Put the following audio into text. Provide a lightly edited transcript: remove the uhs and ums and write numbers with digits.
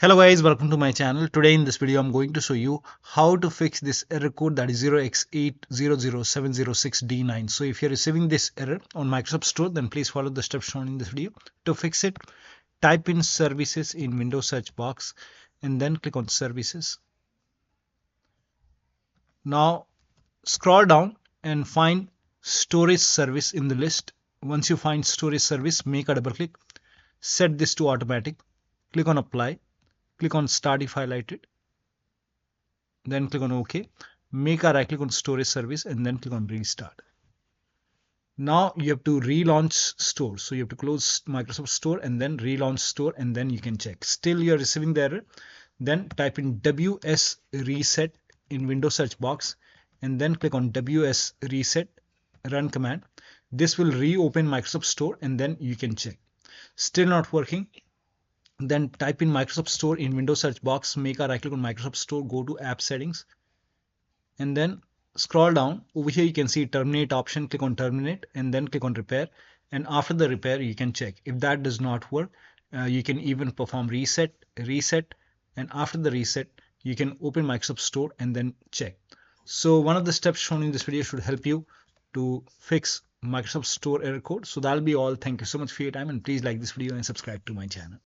Hello guys, welcome to my channel. Today in this video I'm going to show you how to fix this error code, that is 0X800706D9. So if you're receiving this error on Microsoft Store, then please follow the steps shown in this video. To fix it, type in services in Windows search box and then click on services. Now scroll down and find storage service in the list. Once you find storage service, make a double click, set this to automatic, click on apply. Click on start if highlighted, then click on OK. Make a right click on storage service and then click on restart. Now you have to relaunch store. So you have to close Microsoft Store and then relaunch store, and then you can check. Still you're receiving the error. Then type in WS reset in Windows search box and then click on WS reset, run command. This will reopen Microsoft Store and then you can check. Still not working. Then type in Microsoft Store in Windows search box, make a right click on Microsoft Store, go to app settings and then scroll down. Over here you can see terminate option, click on terminate and then click on repair, and after the repair you can check. If that does not work, you can even perform reset, and after the reset you can open Microsoft Store and then check. So one of the steps shown in this video should help you to fix Microsoft Store error code. So that'll be all. Thank you so much for your time, and please like this video and subscribe to my channel.